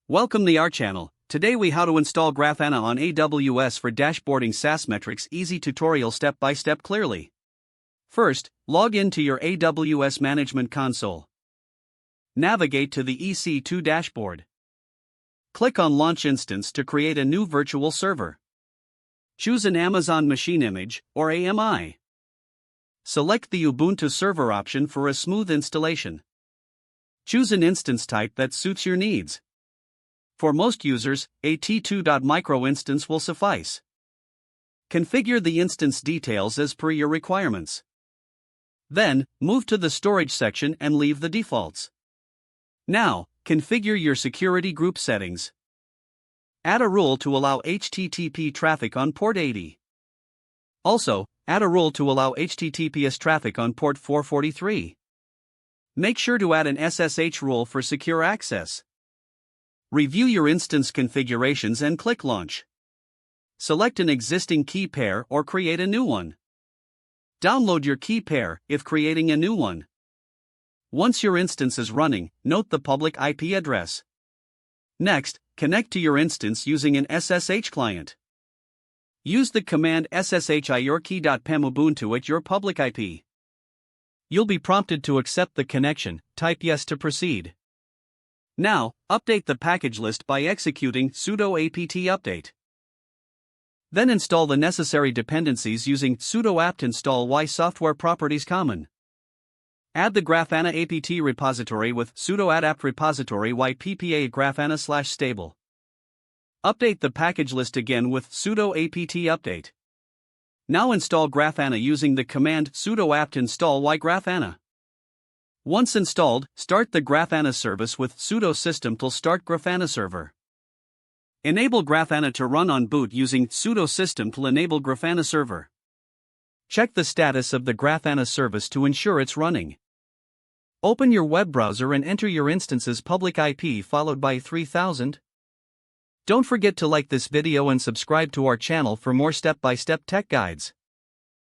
Welcome to our channel. Today we how to install Grafana on AWS for dashboarding SaaS metrics. Easy tutorial step by step clearly. First, log in to your AWS Management Console. Navigate to the EC2 dashboard. Click on Launch Instance to create a new virtual server. Choose an Amazon Machine Image, or AMI. Select the Ubuntu Server option for a smooth installation. Choose an instance type that suits your needs. For most users, a T2.micro instance will suffice. Configure the instance details as per your requirements. Then, move to the storage section and leave the defaults. Now, configure your security group settings. Add a rule to allow HTTP traffic on port 80. Also, add a rule to allow HTTPS traffic on port 443. Make sure to add an SSH rule for secure access. Review your instance configurations and click Launch. Select an existing key pair or create a new one. Download your key pair if creating a new one. Once your instance is running, note the public IP address. Next, connect to your instance using an SSH client. Use the command sshirkey.pem ubuntu at your public IP. You'll be prompted to accept the connection. Type yes to proceed. Now, update the package list by executing sudo apt update. Then install the necessary dependencies using sudo apt install y software properties common. Add the Grafana apt repository with sudo add apt repository y ppa grafana/stable. Update the package list again with sudo apt update. Now install Grafana using the command sudo apt install y grafana. Once installed, start the Grafana service with sudo systemctl start Grafana server. Enable Grafana to run on boot using sudo systemctl enable Grafana server. Check the status of the Grafana service to ensure it's running. Open your web browser and enter your instance's public IP followed by 3000. Don't forget to like this video and subscribe to our channel for more step-by-step tech guides.